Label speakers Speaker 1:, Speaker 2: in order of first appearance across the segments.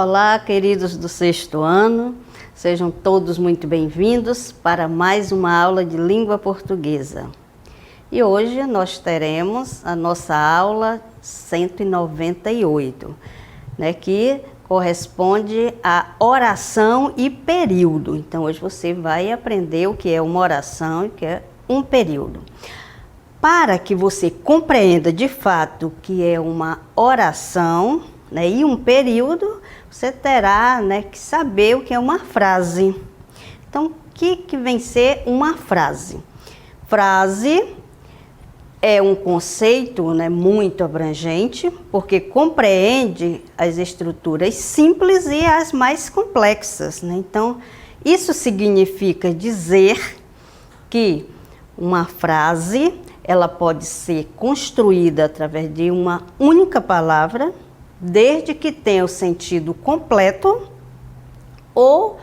Speaker 1: Olá, queridos do sexto ano, sejam todos muito bem-vindos para mais uma aula de língua portuguesa. E hoje nós teremos a nossa aula 198, que corresponde a oração e período. Então hoje você vai aprender o que é uma oração e o que é um período. Para que você compreenda de fato o que é uma oração, e um período, você terá que saber o que é uma frase. Então, o que vem ser uma frase? Frase é um conceito muito abrangente, porque compreende as estruturas simples e as mais complexas. Então, isso significa dizer que uma frase ela pode ser construída através de uma única palavra, desde que tenha o sentido completo, ou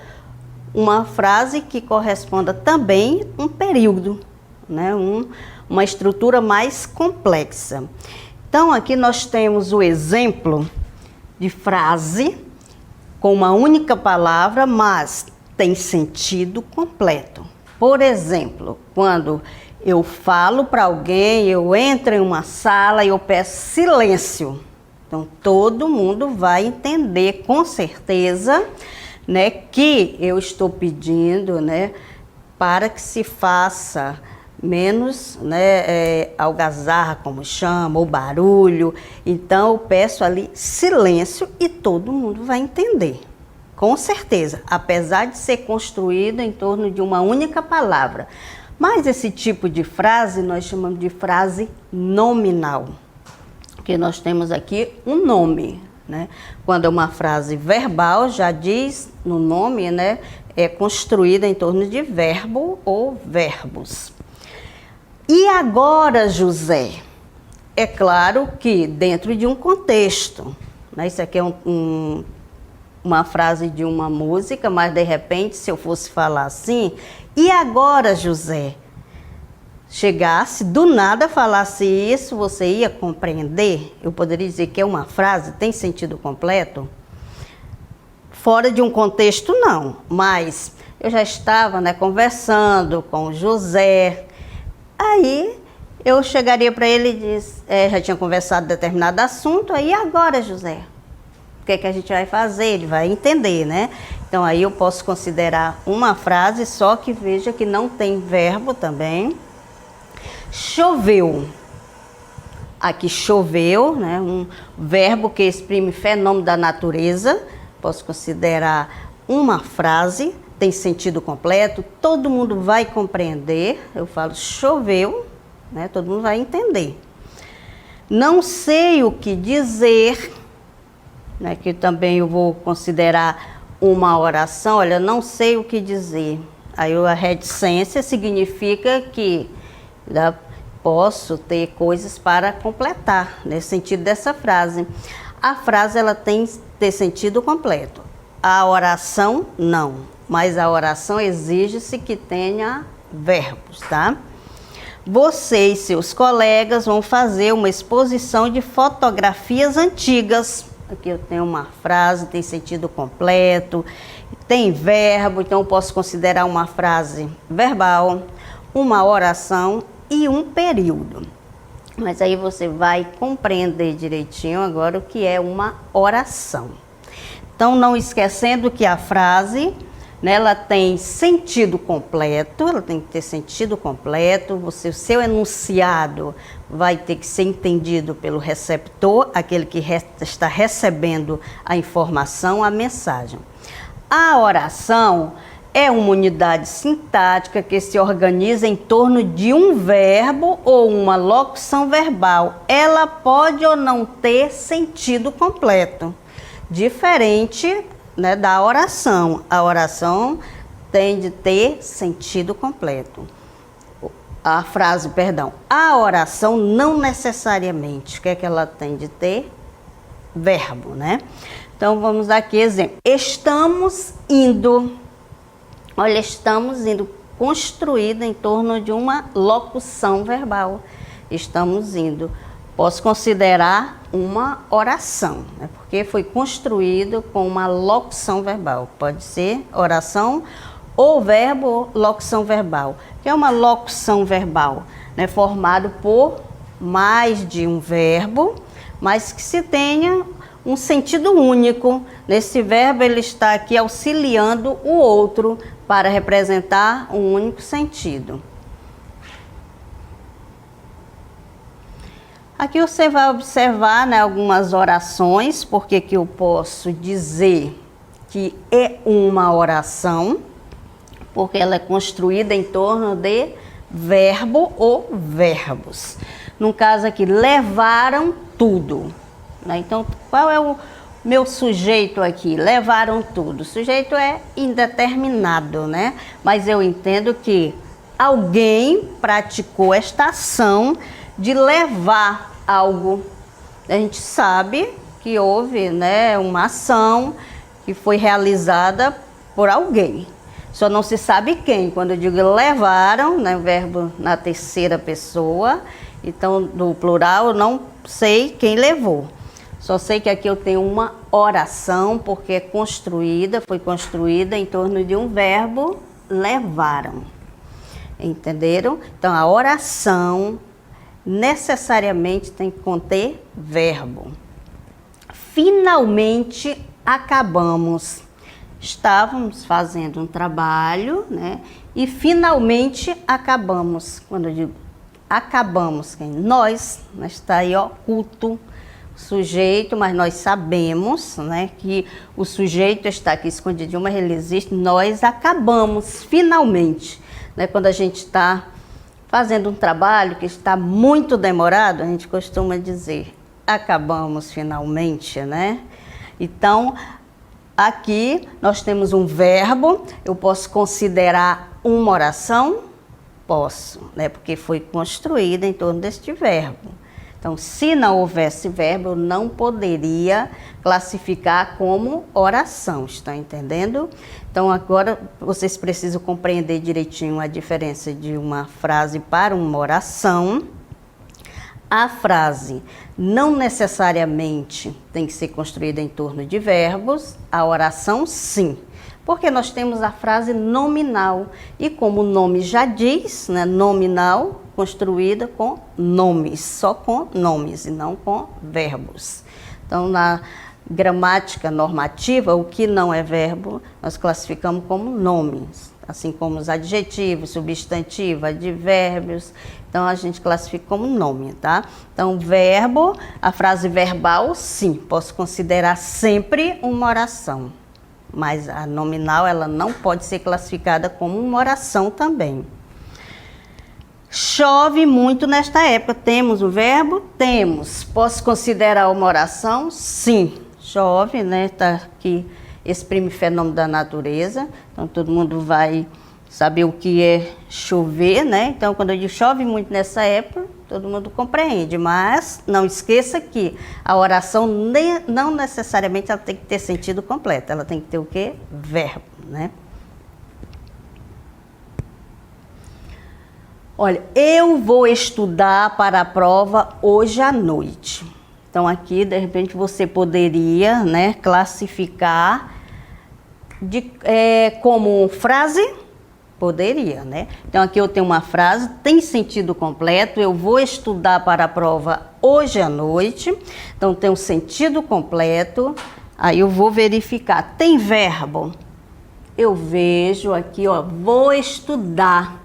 Speaker 1: uma frase que corresponda também a um período, uma estrutura mais complexa. Então, aqui nós temos o exemplo de frase com uma única palavra, mas tem sentido completo. Por exemplo, quando eu falo para alguém, eu entro em uma sala e eu peço silêncio. Então, todo mundo vai entender com certeza que eu estou pedindo para que se faça menos algazarra, como chama, ou barulho. Então, eu peço ali silêncio e todo mundo vai entender, com certeza, apesar de ser construído em torno de uma única palavra. Mas esse tipo de frase nós chamamos de frase nominal. Porque nós temos aqui um nome, Quando é uma frase verbal, já diz no nome, é construída em torno de verbo ou verbos. E agora, José? É claro que dentro de um contexto, Isso aqui é uma frase de uma música, mas de repente, se eu fosse falar assim, e agora, José? Chegasse, do nada falasse isso, você ia compreender? Eu poderia dizer que é uma frase, tem sentido completo? Fora de um contexto, não. Mas eu já estava conversando com o José. Aí eu chegaria para ele e disse, já tinha conversado determinado assunto, aí agora, José? O que é que a gente vai fazer? Ele vai entender, Então aí eu posso considerar uma frase, só que veja que não tem verbo também. Choveu. Aqui choveu, um verbo que exprime fenômeno da natureza. Posso considerar uma frase, tem sentido completo, todo mundo vai compreender. Eu falo choveu, todo mundo vai entender. Não sei o que dizer, que também eu vou considerar uma oração. Olha, não sei o que dizer. Aí a reticência significa que posso ter coisas para completar, nesse sentido dessa frase. A frase ela tem que ter sentido completo. A oração, não. Mas a oração exige-se que tenha verbos, Você e seus colegas vão fazer uma exposição de fotografias antigas. Aqui eu tenho uma frase, tem sentido completo, tem verbo, então eu posso considerar uma frase verbal, uma oração e um período. Mas aí você vai compreender direitinho agora o que é uma oração. Então, não esquecendo que a frase, ela tem sentido completo, ela tem que ter sentido completo, o seu enunciado vai ter que ser entendido pelo receptor, aquele que está recebendo a informação, a mensagem. A oração é uma unidade sintática que se organiza em torno de um verbo ou uma locução verbal. Ela pode ou não ter sentido completo, diferente da oração. A oração tem de ter sentido completo. A oração não necessariamente. O que é que ela tem de ter? Verbo, Então, vamos dar aqui exemplo. Estamos indo. Olha, estamos indo, construída em torno de uma locução verbal. Estamos indo. posso considerar uma oração, né? Porque foi construído com uma locução verbal. Pode ser oração ou verbo ou locução verbal. O que é uma locução verbal? Né? Formado por mais de um verbo, mas que se tenha um sentido único. Nesse verbo ele está aqui auxiliando o outro para representar um único sentido. Aqui você vai observar, né, algumas orações, porque que eu posso dizer que é uma oração, porque ela é construída em torno de verbo ou verbos. No caso aqui, levaram tudo. Né? Então, qual é o meu sujeito aqui? Levaram tudo. O sujeito é indeterminado, né? Mas eu entendo que alguém praticou esta ação de levar algo. A gente sabe que houve, né, uma ação que foi realizada por alguém. Só não se sabe quem. Quando eu digo levaram, né, verbo na terceira pessoa, então no plural eu não sei quem levou. Só sei que aqui eu tenho uma oração, porque é construída, foi construída em torno de um verbo, levaram. Entenderam? Então a oração necessariamente tem que conter verbo. Finalmente acabamos. Estávamos fazendo um trabalho, né? E finalmente acabamos. Quando eu digo acabamos, quem? Nós está aí oculto o sujeito, mas nós sabemos, né, que o sujeito está aqui escondido, mas ele existe. Nós acabamos finalmente, né? Quando a gente está fazendo um trabalho que está muito demorado, a gente costuma dizer, acabamos finalmente, né? Então, aqui nós temos um verbo, eu posso considerar uma oração? Posso, né? Porque foi construída em torno deste verbo. Então, se não houvesse verbo, eu não poderia classificar como oração, está entendendo? Então, agora vocês precisam compreender direitinho a diferença de uma frase para uma oração. A frase não necessariamente tem que ser construída em torno de verbos, a oração sim. Porque nós temos a frase nominal, e como o nome já diz, né, nominal, construída com nomes, só com nomes e não com verbos. Então, na gramática normativa, o que não é verbo, nós classificamos como nomes, assim como os adjetivos, substantivo, advérbios, então a gente classifica como nome, tá? Então, verbo, a frase verbal, sim, posso considerar sempre uma oração. Mas a nominal, ela não pode ser classificada como uma oração também. Chove muito nesta época. Temos o verbo? Temos. Posso considerar uma oração? Sim. Chove, né? Está aqui, exprime fenômeno da natureza. Então, todo mundo vai saber o que é chover, né? Então, quando eu digo chove muito nessa época, todo mundo compreende, mas não esqueça que a oração não necessariamente ela tem que ter sentido completo, ela tem que ter o quê? Verbo, né? Olha, eu vou estudar para a prova hoje à noite. Então aqui, de repente, você poderia, né, classificar como frase. Poderia, né? Então, aqui eu tenho uma frase, tem sentido completo, eu vou estudar para a prova hoje à noite. Então, tem um sentido completo, aí eu vou verificar. Tem verbo? Eu vejo aqui, ó, vou estudar.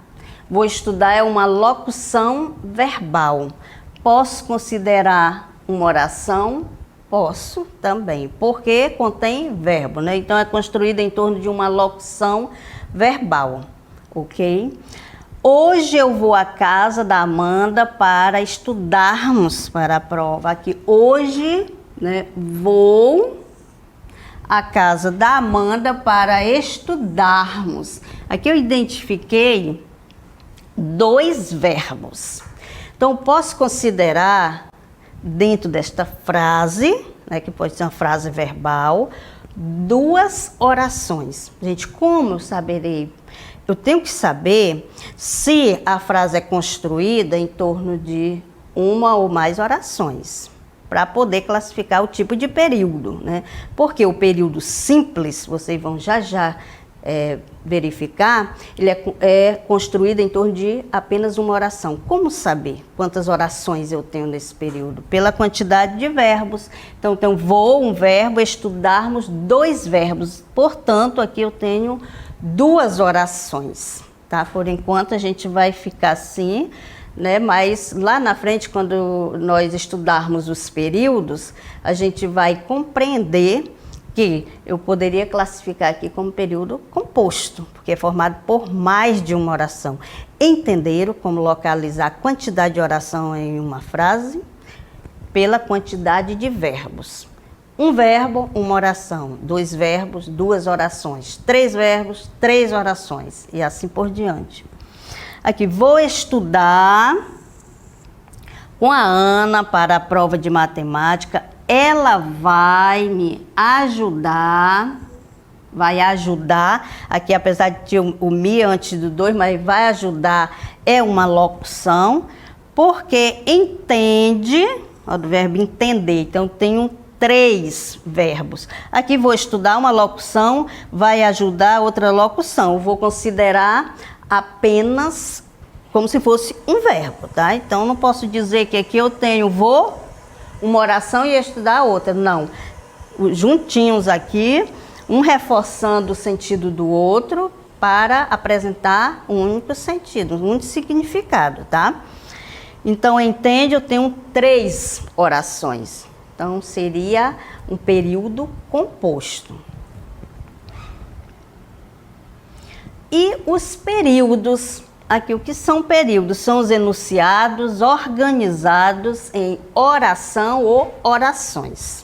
Speaker 1: Vou estudar é uma locução verbal. Posso considerar uma oração? Posso também, porque contém verbo, né? Então, é construída em torno de uma locução verbal. Ok? Hoje eu vou à casa da Amanda para estudarmos para a prova. Aqui, hoje, né, vou à casa da Amanda para estudarmos. Aqui eu identifiquei dois verbos. Então, posso considerar, dentro desta frase, né, que pode ser uma frase verbal, duas orações. Gente, como eu saberei? Eu tenho que saber se a frase é construída em torno de uma ou mais orações, para poder classificar o tipo de período, né? Porque o período simples, vocês vão já verificar, ele é construído em torno de apenas uma oração. Como saber quantas orações eu tenho nesse período? Pela quantidade de verbos. Então vou, um verbo, estudarmos 2 verbos. Portanto, aqui eu tenho 2 orações, tá? Por enquanto a gente vai ficar assim, né? Mas lá na frente, quando nós estudarmos os períodos, a gente vai compreender que eu poderia classificar aqui como período composto, porque é formado por mais de uma oração. Entenderam como localizar a quantidade de oração em uma frase? Pela quantidade de verbos. Um verbo, uma oração. 2 verbos, 2 orações. 3 verbos, 3 orações. E assim por diante. Aqui, vou estudar com a Ana para a prova de matemática. Ela vai me ajudar, aqui apesar de ter o me antes do 2, mas vai ajudar é uma locução, porque entende, ó, do verbo entender, então tenho 3 verbos. Aqui vou estudar uma locução, vai ajudar outra locução, eu vou considerar apenas como se fosse um verbo, tá? Então não posso dizer que aqui eu tenho vou, uma oração e estudar a outra, não. Juntinhos aqui, um reforçando o sentido do outro para apresentar um único sentido, um único significado, tá? Então, entende, eu tenho 3 orações. Então, seria um período composto. E os períodos, aqui o que são períodos? São os enunciados organizados em oração ou orações.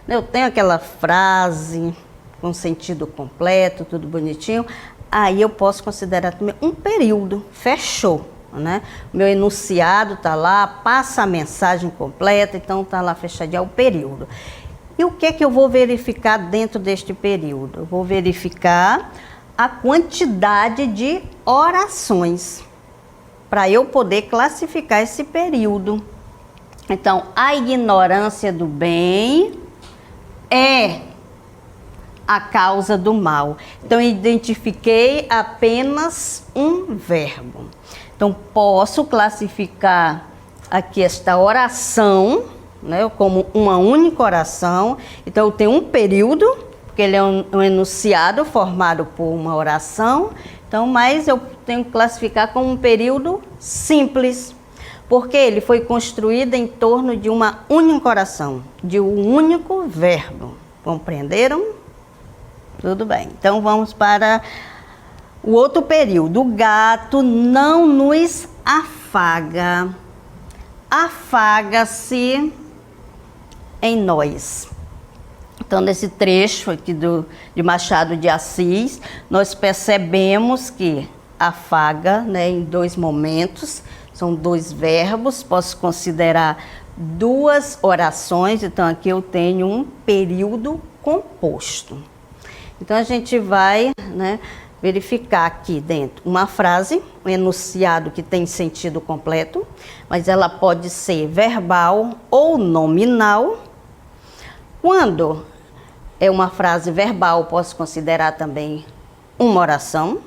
Speaker 1: Eu tenho aquela frase com sentido completo, tudo bonitinho, aí eu posso considerar também um período, fechou, né? O meu enunciado está lá, passa a mensagem completa, então está lá fechadinho, é o período. E o que é que eu vou verificar dentro deste período? Eu vou verificar a quantidade de orações, para eu poder classificar esse período. Então, a ignorância do bem é a causa do mal. Então, identifiquei apenas um verbo. Então, posso classificar aqui esta oração, né, como uma única oração. Então, eu tenho um período, porque ele é um enunciado formado por uma oração, então, mas eu tenho que classificar como um período simples, porque ele foi construído em torno de uma única oração, de um único verbo. Compreenderam? Tudo bem. Então, vamos para o outro período. O gato não nos afaga. Afaga-se em nós. Então, nesse trecho aqui de Machado de Assis, nós percebemos que afaga, né, em 2 momentos, são 2 verbos, posso considerar 2 orações, então aqui eu tenho um período composto. Então, a gente vai, né, verificar aqui dentro uma frase, um enunciado que tem sentido completo, mas ela pode ser verbal ou nominal. Quando é uma frase verbal, posso considerar também uma oração,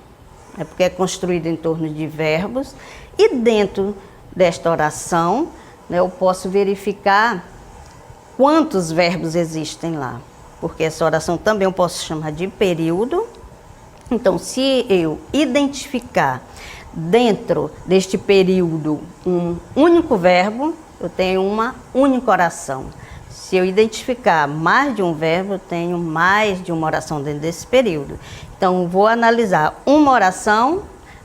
Speaker 1: é porque é construída em torno de verbos. E dentro desta oração, né, eu posso verificar quantos verbos existem lá, porque essa oração também eu posso chamar de período. Então, se eu identificar dentro deste período um único verbo, eu tenho uma única oração. Se eu identificar mais de um verbo, eu tenho mais de uma oração dentro desse período. Então, vou analisar uma oração,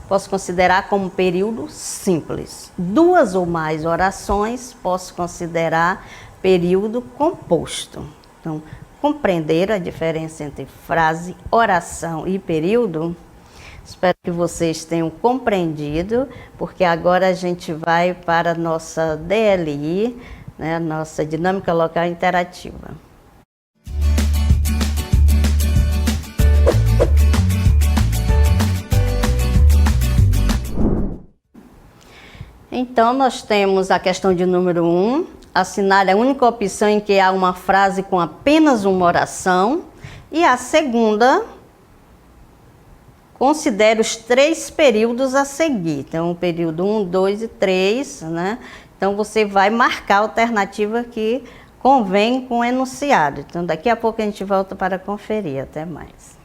Speaker 1: posso considerar como período simples. 2 ou mais orações, posso considerar período composto. Então, compreenderam a diferença entre frase, oração e período? Espero que vocês tenham compreendido, porque agora a gente vai para a nossa DLI, né, nossa Dinâmica Local Interativa. Então, nós temos a questão de número 1, assinale a única opção em que há uma frase com apenas uma oração. E a segunda, considere os 3 períodos a seguir. Então, o período 1, 2 e 3, né? Então, você vai marcar a alternativa que convém com o enunciado. Então, daqui a pouco a gente volta para conferir. Até mais.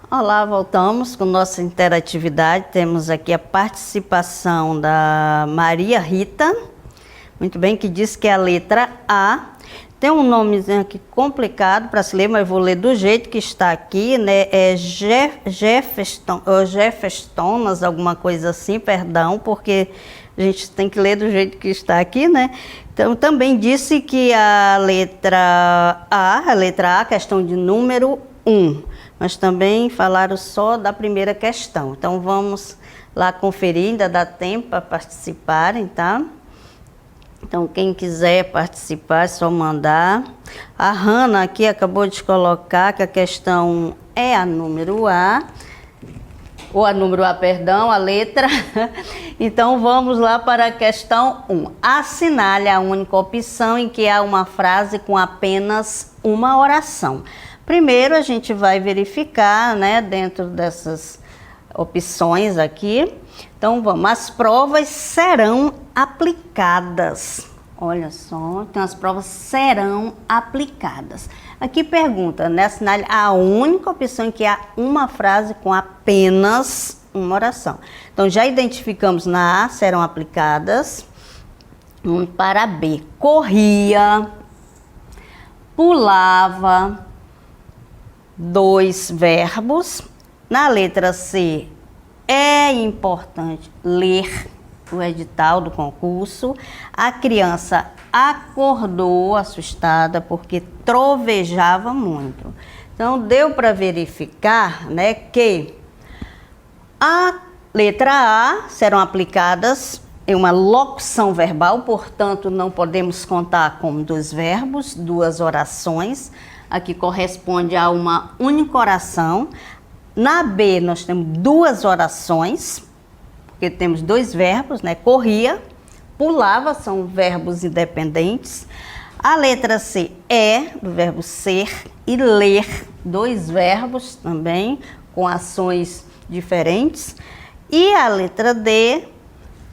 Speaker 1: Olá, voltamos com nossa interatividade. Temos aqui a participação da Maria Rita, muito bem, que diz que é a letra A. Tem um nomezinho aqui complicado para se ler, mas eu vou ler do jeito que está aqui, né? É Jefferstonas, alguma coisa assim, perdão, porque a gente tem que ler do jeito que está aqui, né? Então, também disse que a letra A, questão de número 1, mas também falaram só da primeira questão. Então, vamos lá conferir, ainda dá tempo para participarem, tá? Então, quem quiser participar, é só mandar. A Hanna aqui acabou de colocar que a questão é a número A, ou a número A, perdão, a letra. Então, vamos lá para a questão 1. Assinale a única opção em que há uma frase com apenas uma oração. Primeiro, a gente vai verificar, né, dentro dessas opções aqui. Então, vamos. As provas serão aplicadas. Olha só, então as provas serão aplicadas. Aqui pergunta, né, assinale a única opção em que há uma frase com apenas uma oração. Então, já identificamos na A, serão aplicadas. Vamos para B. Corria, pulava, 2 verbos. Na letra C, é importante ler o edital do concurso. A criança acordou assustada porque trovejava muito. Então, deu para verificar, né, que a letra A serão aplicadas em uma locução verbal, portanto, não podemos contar com 2 verbos, 2 orações. Aqui corresponde a uma única oração. Na B, nós temos 2 orações, porque temos 2 verbos, né? Corria, pulava, são verbos independentes. A letra C é do verbo ser e ler, 2 verbos também, com ações diferentes. E a letra D,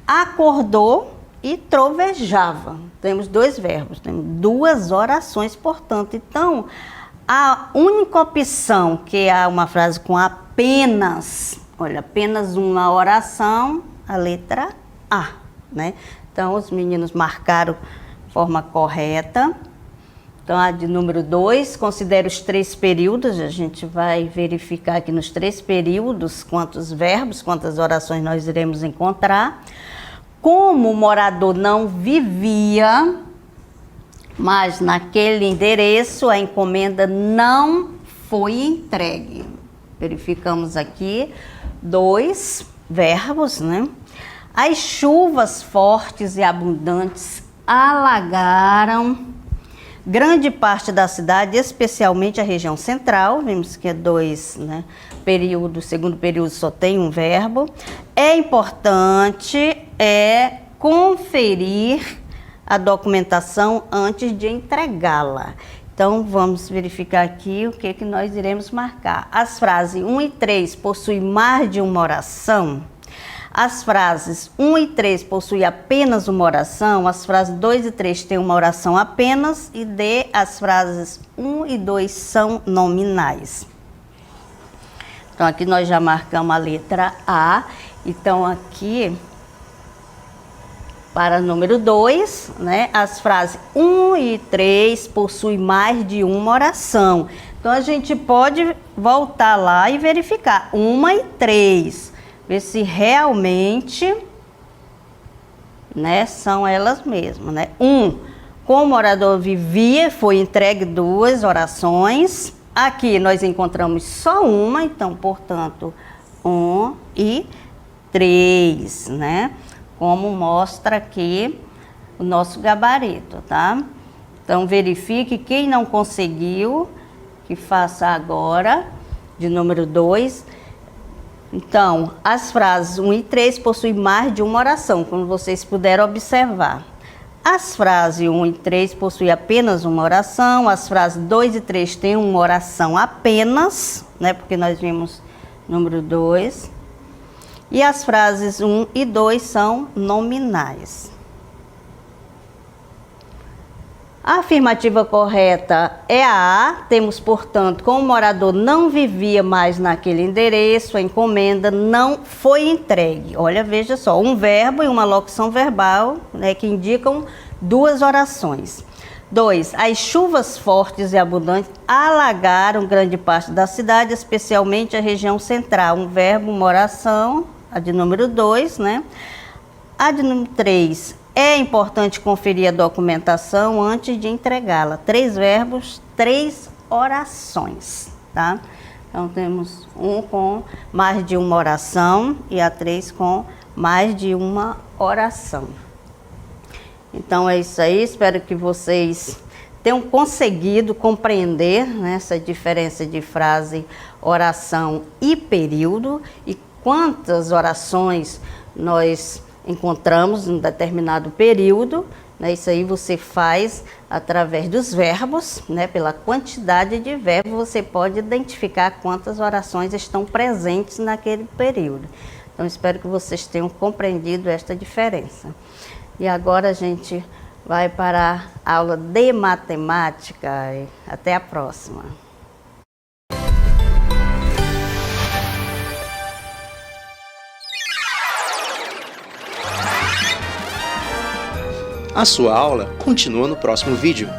Speaker 1: acordou e trovejava. Temos 2 verbos, temos 2 orações, portanto. Então, a única opção que há uma frase com apenas, olha, apenas uma oração, a letra A, né? Então, os meninos marcaram de forma correta. Então, a de número 2, considera os 3 períodos. A gente vai verificar aqui nos 3 períodos quantos verbos, quantas orações nós iremos encontrar. Como o morador não vivia, mas naquele endereço a encomenda não foi entregue. Verificamos aqui 2 verbos, né? As chuvas fortes e abundantes alagaram grande parte da cidade, especialmente a região central. Vimos que é 2, né, períodos, segundo período só tem um verbo. É importante conferir a documentação antes de entregá-la. Então, vamos verificar aqui o que nós iremos marcar. As frases 1 e 3 possuem mais de uma oração. As frases 1 e 3 possuem apenas uma oração. As frases 2 e 3 têm uma oração apenas. E D, as frases 1 e 2 são nominais. Então, aqui nós já marcamos a letra A. Então, aqui, para número 2, né, as frases 1 e 3 possuem mais de uma oração. Então, a gente pode voltar lá e verificar 1 e 3. Ver se realmente, né, são elas mesmas, né? 1, como o morador vivia, foi entregue 2 orações. Aqui nós encontramos só uma, então, portanto, 1 e 3, né? Como mostra aqui o nosso gabarito, tá? Então, verifique, quem não conseguiu, que faça agora, de número 2. Então, as frases 1 e 3 possuem mais de uma oração, como vocês puderam observar. As frases 1 e 3 possuem apenas uma oração, as frases 2 e 3 têm uma oração apenas, né, porque nós vimos número 2. E as frases 1 e 2 são nominais. A afirmativa correta é a A. Temos, portanto, como o morador não vivia mais naquele endereço, a encomenda não foi entregue. Olha, veja só, um verbo e uma locução verbal, né, que indicam duas orações. 2. As chuvas fortes e abundantes alagaram grande parte da cidade, especialmente a região central. Um verbo, uma oração, a de número 2, né? A de número 3. É importante conferir a documentação antes de entregá-la. 3 verbos, 3 orações, tá? Então, temos um com mais de uma oração e a 3 com mais de uma oração. Então, é isso aí. Espero que vocês tenham conseguido compreender, né, essa diferença de frase, oração e período e quantas orações nós encontramos em um determinado período, né? Isso aí você faz através dos verbos, né? Pela quantidade de verbos você pode identificar quantas orações estão presentes naquele período. Então espero que vocês tenham compreendido esta diferença. E agora a gente vai para a aula de matemática. Até a próxima.
Speaker 2: A sua aula continua no próximo vídeo.